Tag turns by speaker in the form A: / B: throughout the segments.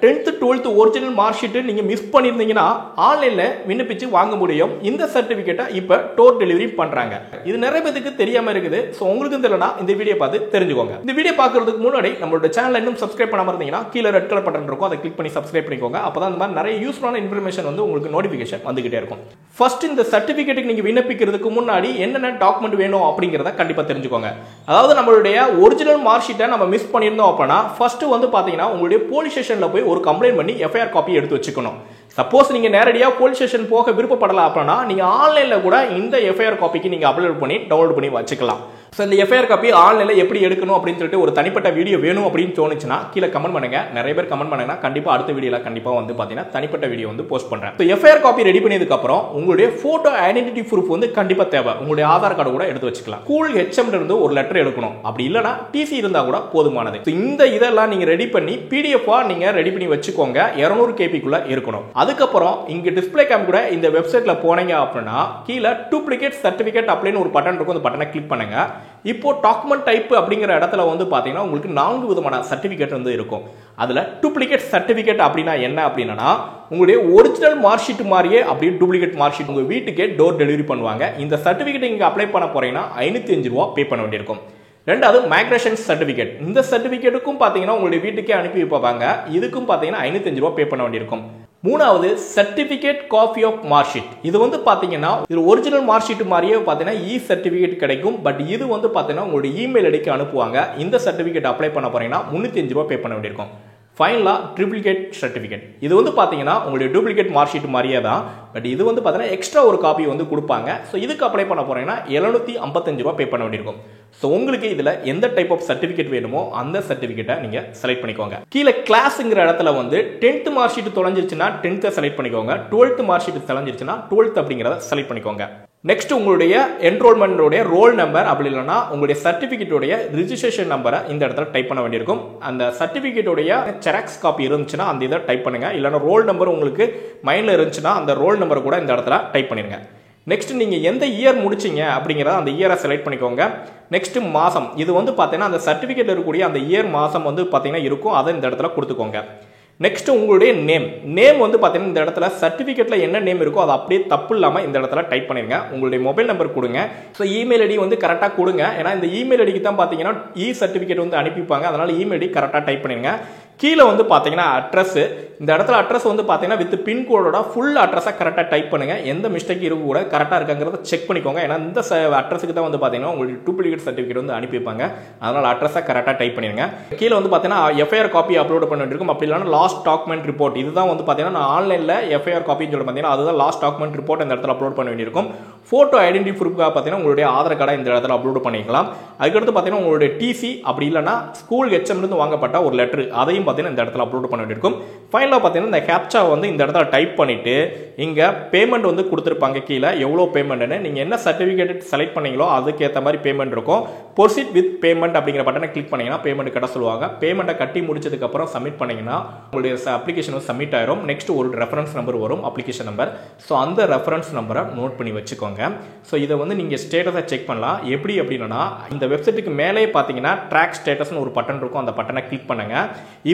A: 10th 12th original mark sheet நீங்க miss பண்ணிருந்தீங்கன்னா ஆன்லைன்ல விண்ணப்பிச்சு வாங்க முடியும். இந்த சர்டிபிகேட்டை இப்ப டோர் டெலிவரி பண்றாங்க. இது நிறைய பேருக்கு தெரியாம இருக்குது. சோ உங்களுக்கு தெரியலனா இந்த வீடியோ பார்த்து தெரிஞ்சுக்கோங்க. இந்த வீடியோ பார்க்கிறதுக்கு முன்னாடி நம்மளோட சேனலை இன்னும் சப்ஸ்கிரைப் பண்ணாம இருந்தீங்கன்னா கீழ ரெட் கலர் பட்டன் இருக்கும். அதை கிளிக் பண்ணி சப்ஸ்கிரைப் பண்ணிக்கோங்க. அப்பதான் இந்த மாதிரி நிறைய யூஸ்ஃபுல்லான இன்ஃபர்மேஷன் வந்து உங்களுக்கு நோட்டிபிகேஷன் வந்துகிட்டே இருக்கும். ஃபர்ஸ்ட் இந்த சர்டிபிகேட்டுக்கு நீங்க விண்ணப்பிக்கிறதுக்கு முன்னாடி என்னென்ன டாக்குமெண்ட் வேணும் அப்படிங்கறத கண்டிப்பா தெரிஞ்சுக்கோங்க. அதாவது நம்மளுடைய ஒரிஜினல் மார்க் ஷீட்டை நம்ம மிஸ் பண்ணியிருந்தோம் அப்படின்னா ஃபர்ஸ்ட் வந்து பாத்தீங்கன்னா உங்களுடைய போலீஸ் ஸ்டேஷன்ல போய் ஒரு கம்ப்ளைண்ட் பண்ணி எஃப்ஐஆர் காப்பி எடுத்து வச்சுக்கணும். சப்போஸ் நீங்க நேரடியா போலீஸ் ஸ்டேஷன் போக விருப்பப்படல அப்படின்னா நீங்க ஆன்லைன்ல கூட இந்த எஃப்ஐஆர் காப்பிக்கு நீங்க அப்லோட் பண்ணி டவுன்லோட் பண்ணி வச்சுக்கலாம். சோ இந்த எஃப்ஐஆர் காப்பி ஆன்லைன்ல எப்படி எடுக்கணும் அப்படின்னு சொல்லிட்டு ஒரு தனிப்பட்ட வீடியோ வேணும் அப்படின்னு தோணுச்சுன்னா கீழ கமெண்ட் பண்ணுங்க. நிறைய பேர் கமெண்ட் பண்ணுங்க. கண்டிப்பா அடுத்த வீடியோல கண்டிப்பா வந்து பாத்தீங்கன்னா தனிப்பட்ட வீடியோ வந்து போஸ்ட் பண்றேன். சோ எஃப்ஐஆர் காப்பி ரெடி பண்ணதுக்கு அப்புறம் உங்களுடைய போட்டோ ஐடென்டிட்டி ப்ரூஃப் வந்து கண்டிப்பா தேவை. உங்களுடைய ஆதார் கார்டு கூட எடுத்து வச்சுக்கலாம். ஸ்கூல் ஹெச்எம் இருந்து ஒரு லெட்டர் எடுக்கணும். அப்படி இல்லனா டிசி இருந்தா கூட போதுமானது. இந்த இதெல்லாம் நீங்க ரெடி பண்ணி பிடிஎஃப் நீங்க ரெடி பண்ணி வச்சுக்கோங்க. 200 KB குள்ள இருக்கணும். அதுக்கப்புறம் இங்க டிஸ்ப்ளே கேம் கூட இந்த வெப்சைட்ல போனீங்க அப்படின்னா கீழ டூப்ளிகேட் சர்டிபிகேட் அப்படின்னு ஒரு பட்டன் இருக்கும். அந்த பட்டனை கிளிக் பண்ணுங்க. இப்போ டாக்குமெண்ட் டைப் அப்படிங்கிற இடத்துல வந்து பாத்தீங்கன்னா உங்களுக்கு 4 விதமான சர்டிபிகேட் வந்து இருக்கும். அதுல டூப்ளிகேட் சர்டிபிகேட் அப்படின்னா என்ன அப்படின்னா உங்களுடைய ஒரிஜினல் மார்க் ஷீட் மாதிரியே அப்படியே டூப்ளிகேட் மார்க் ஷீட் உங்க வீட்டுக்கே டோர் டெலிவரி பண்ணுவாங்க. இந்த சர்டிபிகேட் நீங்க அப்ளை பண்ண போறீங்கன்னா 505 ரூபாய் பே பண்ண வேண்டியிருக்கும். ரெண்டாவது மைக்ரேஷன் சர்டிபிகேட். இந்த சர்டிபிகேட்டுக்கும் பாத்தீங்கன்னா உங்களுடைய வீட்டுக்கே அனுப்பி வைப்பாங்க. இதுக்கும் பாத்தீங்கன்னா 505 ரூபாய் பே பண்ண வேண்டியிருக்கும். மூணாவது certificate copy of mark sheet. இது வந்து பாத்தீங்கன்னா இது ஒரிஜினல் மார்க் ஷீட் மாதிரியே பாத்தீங்கன்னா இ சர்டிபிகேட் கிடைக்கும். பட் இது வந்து பாத்தீங்கன்னா உங்களுடைய இமெயில் ஐடிக்கு அனுப்புவாங்க. இந்த சர்டிபிகேட் அப்ளை பண்ண போறீங்கன்னா 305 ரூபாய் பே பண்ண வேண்டியிருக்கும். ஃபைனலா டூப்ளிகேட் சர்டிபிகேட். இது வந்து பாத்தீங்கன்னா உங்களுடைய டூப்ளிகேட் மார்க் ஷீட் மாதிரியே தான். பட் இது வந்து பாத்தீங்கன்னா எக்ஸ்ட்ரா ஒரு காப்பி வந்து கொடுப்பாங்க. ஸோ இதுக்கு அப்ளை பண்ண போறீங்கன்னா 755 ரூபாய் பே பண்ண வேண்டியிருக்கும். ஸோ உங்களுக்கு இதுல எந்த டைப் ஆஃப் சர்டிபிகேட் வேணுமோ அந்த சர்டிபிகேட்டை நீங்க செலக்ட் பண்ணிக்கோங்க. கீழே கிளாஸ்ங்கிற இடத்துல வந்து 10th mark sheet தொலைஞ்சிருச்சுன்னா 10th select பண்ணிக்கோங்க. 12th மார்க் ஷீட் தொலைஞ்சிருச்சுன்னா 12th அப்படிங்கறத செலக்ட் பண்ணிக்கோங்க. நெக்ஸ்ட் உங்களுடைய என்ரோல்மெண்டோட ரோல் நம்பர் அப்படி இல்லைன்னா உங்களுடைய சர்டிபிகேட்டோடைய ரிஜிஸ்ட்ரேஷன் நம்பரை இந்த இடத்துல டைப் பண்ண வேண்டியிருக்கும். அந்த சர்டிபிகேட்டோடைய ஜெராக்ஸ் காப்பி இருந்துச்சுன்னா அந்த இதை டைப் பண்ணுங்க. இல்லைன்னா ரோல் நம்பர் உங்களுக்கு மைண்ட்ல இருந்துச்சுன்னா அந்த ரோல் நம்பர் கூட இந்த இடத்துல டைப் பண்ணிருங்க. நெக்ஸ்ட் நீங்க எந்த இயர் முடிச்சீங்க அப்படிங்கறத அந்த இயரை செலக்ட் பண்ணிக்கோங்க. நெக்ஸ்ட் மாசம். இது வந்து பாத்தீங்கன்னா அந்த சர்டிபிகேட்ல இருக்கக்கூடிய அந்த இயர் மாசம் வந்து பாத்தீங்கன்னா இருக்கும். அதை இந்த இடத்துல கொடுத்துக்கோங்க. நெக்ஸ்ட் உங்களுடைய நேம் வந்து பாத்தீங்கன்னா இந்த இடத்துல சர்டிபிகேட்ல என்ன நேம் இருக்கோ அது அப்படியே தப்பு இல்லாம இந்த இடத்துல டைப் பண்ணிருங்க. உங்களுடைய மொபைல் நம்பர் கொடுங்க. ஸோ இமெயில் ஐடி வந்து கரெக்டா கொடுங்க. ஏன்னா இந்த இமெயில் ஐடிக்கு தான் பாத்தீங்கன்னா இ சர்டிபிகேட் வந்து அனுப்பிப்பாங்க. அதனால இமெயில் ஐடி கரெக்டா டைப் பண்ணிருங்க. கீழே வந்து பாத்தீங்கன்னா அட்ரஸ். இந்த இடத்துல அட்ரஸ் வந்து பாத்தீங்கன்னா வித் பின்கோடோட ஃபுல் அட்ரஸா கரெக்டா டைப் பண்ணுங்க. எந்த மிஸ்டேக் இருக்க கூட கரெக்டா இருக்காங்கிறத செக் பண்ணிக்கோங்க. ஏன்னா இந்த அட்ரஸுக்கு தான் வந்து பாத்தீங்கன்னா உங்களுக்கு டூப்ளிகேட் சர்டிபிகேட் வந்து அனுப்பிப்பாங்க. அதனால அட்ரஸா கரெக்டா டைப் பண்ணிருங்க. கீழே வந்து பாத்தீங்கன்னா எஃப்ஐஆர் காப்பி அப்லோட் பண்ண வேண்டியிருக்கும். அப்படி இல்லைன்னா லாஸ்ட் டாக்குமெண்ட் ரிப்போர்ட். இதுதான் வந்து பாத்தீங்கன்னா நான் ஆன்லைன்ல எஃப்ஐஆர் காப்பின்னு சொல்லி பாத்தீங்கன்னா அதுதான் லாஸ்ட் டாக்குமெண்ட் ரிப்போர்ட் இந்த இடத்துல அப்லோட் பண்ண வேண்டியிருக்கும். போட்டோ ஐடென்டிட்டி ப்ரூஃப்காக பாத்தீங்கன்னா உங்களுடைய ஆதார் கார்டை இந்த இடத்துல அப்லோட் பண்ணிக்கலாம். அதுக்கடுத்து பாத்தீங்கன்னா உங்களுடைய டிசி அப்படி இல்லைன்னா ஸ்கூல் ஹெச்எம் இருந்து வாங்கப்பட்ட ஒரு லெட்டர் அதையும் பாத்தீங்கன்னா இந்த இடத்துல அப்லோட் பண்ண வேண்டியிருக்கும். ஃபைனலா பாத்தீங்கன்னா இந்த கேப்சா வந்து இந்த இடத்துல டைப் பண்ணிட்டு இங்க பேமெண்ட் வந்து கொடுத்திருப்பாங்க. கீழே எவ்வளவு பேமெண்ட்னு நீங்க என்ன சர்டிபிகேட் செலக்ட் பண்ணீங்களோ அதுக்கு ஏத்த மாதிரி பேமெண்ட் இருக்கும். ப்ரொசீட் வித் பேமெண்ட் அப்படிங்கிற பட்டனை கிளிக் பண்ணீங்கன்னா பேமெண்ட் கட்ட சொல்லுவாங்க. பேமெண்ட்டை கட்டி முடிச்சதுக்கு அப்புறம் சப்மிட் பண்ணீங்கன்னா உங்களுடைய அப்ளிகேஷன் சப்மிட் ஆயிரும். நெக்ஸ்ட் ஒரு ரெஃபரன்ஸ் நம்பர் வரும், அப்ளிகேஷன் நம்பர். ஸோ அந்த ரெஃபரன்ஸ் நம்பரை நோட் பண்ணி வச்சுக்கோங்க. ஸோ இதை வந்து நீங்க ஸ்டேட்டஸை செக் பண்ணலாம். எப்படி அப்படின்னா இந்த வெப்சைட்டுக்கு மேலே பாத்தீங்கன்னா ட்ராக் ஸ்டேட்டஸ்னு ஒரு பட்டன் இருக்கும். அந்த பட்டனை கிளிக் பண்ணுங்க.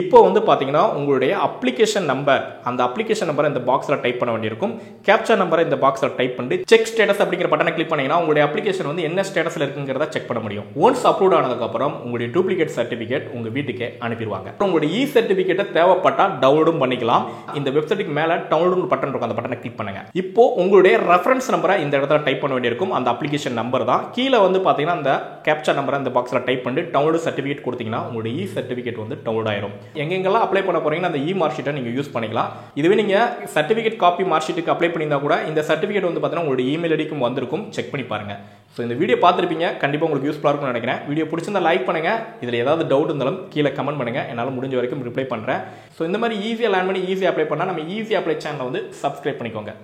A: இப்போ வந்து பாத்தீங்கன்னா உங்களுடைய அப்ளிகேஷன் நம்பர் அந்த அப்ளிகேஷன் நம்பரை இந்த பாக்ஸ்ல டைப் பண்ண வேண்டியிருக்கும். கேப்சா நம்பரை இந்த பாக்ஸ்ல டைப் பண்ணி செக் ஸ்டேட்டஸ் அப்படிங்கிற பட்டனை கிளிக் பண்ணீங்கன்னா உங்களுடைய அப்ளிகேஷன் வந்து என்ன ஸ்டேட்டஸ்ல இருக்குங்கிறத செக் பண்ண முடியும். ஒன்ஸ் அப்லோட் ஆனதுக்கு அப்புறம் உங்களுடைய டூப்ளிகேட் சர்டிபிகேட் உங்க வீட்டுக்கே அனுப்பிடுவாங்க. உங்களுடைய இ சர்டிபிகேட்டை தேவைப்பட்டா டவுன்லோடும் பண்ணிக்கலாம். இந்த வெப்சைட்டுக்கு மேல டவுன்லோட் பட்டன் இருக்கும். அந்த பட்டனை கிளிக் பண்ணுங்க. இப்போ உங்களுடைய ரெஃபரன்ஸ் நம்பரை இந்த இடத்துல டைப் பண்ண வேண்டியிருக்கும். அந்த அப்ளிகேஷன் நம்பர் தான். கீழே வந்து பாத்தீங்கன்னா அந்த கேப்சா நம்பரை இந்த பாக்ஸ்ல டைப் பண்ணி டவுன்லோட் சர்டிபிகேட் கொடுத்தீங்கன்னா உங்களுடைய இ சர்டிபிகேட் வந்து டவுன்லோட் ஆயிரும். எங்கெங்கெல்லாம் அப்ளை பண்ண போறீங்கன்னா அந்த இ மார்க் ஷீட்டை நீங்க யூஸ் பண்ணிக்கலாம். இதுவே நீங்க சர்டிபிகேட் காப்பி மார்க் ஷீட்டுக்கு அப்ளை பண்ணியிருந்தா கூட இந்த சர்டிபிகேட் வந்து பாத்தீங்கன்னா உங்களுடைய இமெயில் ஐடிக்கும் வந்திருக்கும். செக் பண்ணி பாருங்க. ஸோ இந்த வீடியோ பார்த்துருப்பீங்க. கண்டிப்பாக உங்களுக்கு யூஸ்ஃபுல்லாக இருக்கும்னு நினைக்கிறேன். வீடியோ பிடிச்சிருந்தா லைக் பண்ணுங்க. இதில் ஏதாவது டவுட் இருந்தாலும் கீழே கமெண்ட் பண்ணுங்க. என்னால் முடிஞ்ச வரைக்கும் ரிப்ளை பண்ணுறேன். ஸோ இந்த மாதிரி ஈஸியாக லேர்ன் பண்ணி ஈஸியாக அப்ளை பண்ணால் நம்ம ஈஸியாக அப்ளை சேனலை வந்து சப்ஸ்கிரைப் பண்ணிக்கோங்க.